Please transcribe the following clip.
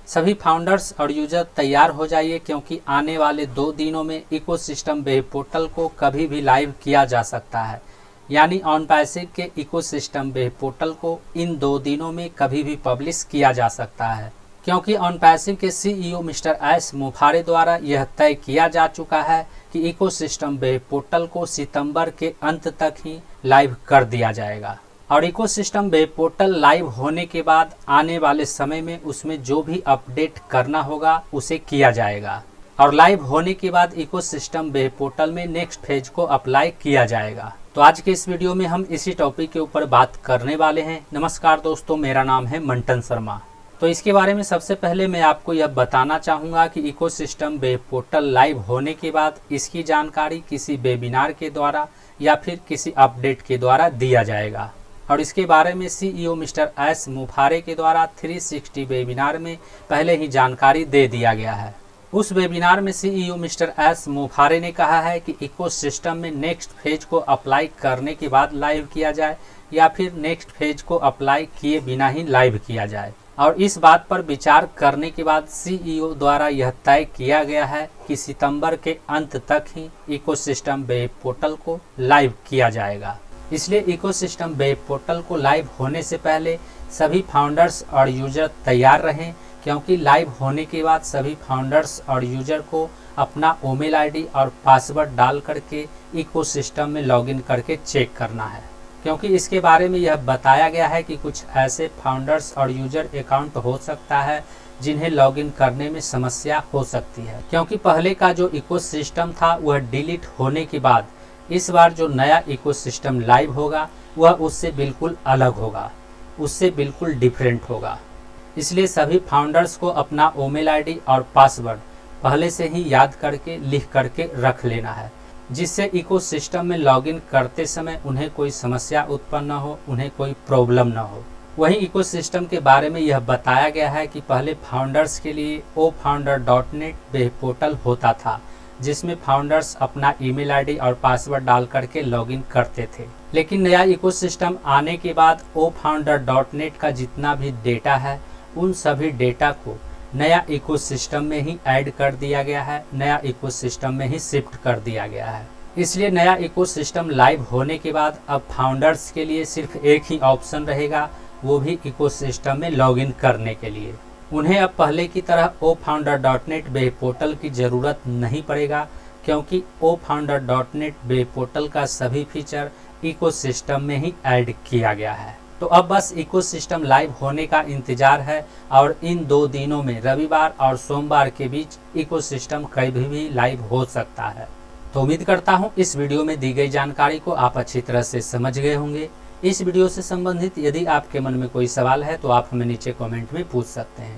सभी फाउंडर्स और यूजर तैयार हो जाइए, क्योंकि आने वाले 2 दिनों में इकोसिस्टम वेब पोर्टल को कभी भी लाइव किया जा सकता है। यानी ऑनपैसिव के इकोसिस्टम वेब पोर्टल को इन 2 दिनों में कभी भी पब्लिश किया जा सकता है, क्योंकि ऑनपैसिव के सीईओ मिस्टर एस मुफारे द्वारा यह तय किया जा चुका है कि इकोसिस्टम वेब पोर्टल को सितंबर के अंत तक ही लाइव कर दिया जाएगा। और इकोसिस्टम वेब पोर्टल लाइव होने के बाद आने वाले समय में उसमें जो भी अपडेट करना होगा उसे किया जाएगा। और लाइव होने के बाद इकोसिस्टम वेब पोर्टल में नेक्स्ट फेज को अप्लाई किया जाएगा। तो आज के इस वीडियो में हम इसी टॉपिक के ऊपर बात करने वाले हैं। नमस्कार दोस्तों, मेरा नाम है मंटन शर्मा। तो इसके बारे में सबसे पहले मैं आपको यह बताना चाहूँगा कि इकोसिस्टम वेब पोर्टल लाइव होने के बाद इसकी जानकारी किसी वेबिनार के द्वारा या फिर किसी अपडेट के द्वारा दिया जाएगा। और इसके बारे में सीईओ मिस्टर एस मुफारे के द्वारा 360 वेबिनार में पहले ही जानकारी दे दिया गया है। उस वेबिनार में सीईओ मिस्टर एस मुफारे ने कहा है कि इकोसिस्टम में नेक्स्ट फेज को अप्लाई करने के बाद लाइव किया जाए या फिर नेक्स्ट फेज को अप्लाई किए बिना ही लाइव किया जाए। और इस बात पर विचार करने के बाद सीईओ द्वारा यह तय किया गया है कि सितंबर के अंत तक ही इकोसिस्टम वेब पोर्टल को लाइव किया जाएगा। इसलिए इकोसिस्टम वेब पोर्टल को लाइव होने से पहले सभी फाउंडर्स और यूजर तैयार रहें, क्योंकि लाइव होने के बाद सभी फाउंडर्स और यूजर को अपना ईमेल आईडी और पासवर्ड डाल करके इकोसिस्टम में लॉगिन करके चेक करना है। क्योंकि इसके बारे में यह बताया गया है कि कुछ ऐसे फाउंडर्स और यूजर अकाउंट हो सकता है जिन्हें लॉगिन करने में समस्या हो सकती है, क्योंकि पहले का जो इकोसिस्टम था वह डिलीट होने के बाद इस बार जो नया इकोसिस्टम लाइव होगा वह उससे बिल्कुल अलग होगा, उससे बिल्कुल डिफरेंट होगा। इसलिए सभी फाउंडर्स को अपना ईमेल आईडी और पासवर्ड पहले से ही याद करके लिख करके रख लेना है, जिससे इकोसिस्टम में लॉगिन करते समय उन्हें कोई समस्या उत्पन्न न हो, उन्हें कोई प्रॉब्लम न हो। वहीं इकोसिस्टम के बारे में यह बताया गया है कि पहले फाउंडर्स के लिए ofounder.net वेब पोर्टल होता था, जिसमें फाउंडर्स अपना ईमेल आईडी और पासवर्ड डाल करके लॉगिन करते थे। लेकिन नया इकोसिस्टम आने के बाद ofounder.net का जितना भी डेटा है उन सभी डेटा को नया इकोसिस्टम में ही ऐड कर दिया गया है, नया इकोसिस्टम में ही शिफ्ट कर दिया गया है। इसलिए नया इकोसिस्टम लाइव होने के बाद अब फाउंडर्स के लिए सिर्फ एक ही ऑप्शन रहेगा, वो भी इकोसिस्टम में लॉगिन करने के लिए। उन्हें अब पहले की तरह ofounder.net वेब पोर्टल की ज़रूरत नहीं पड़ेगा, क्योंकि ofounder.net वेब पोर्टल का सभी फीचर इकोसिस्टम में ही ऐड किया गया है। तो अब बस इकोसिस्टम लाइव होने का इंतजार है और इन 2 दिनों में रविवार और सोमवार के बीच इकोसिस्टम कभी भी लाइव हो सकता है। तो उम्मीद करता हूँ इस वीडियो में दी गई जानकारी को आप अच्छी तरह से समझ गए होंगे। इस वीडियो से संबंधित यदि आपके मन में कोई सवाल है तो आप हमें नीचे कमेंट में पूछ सकते हैं।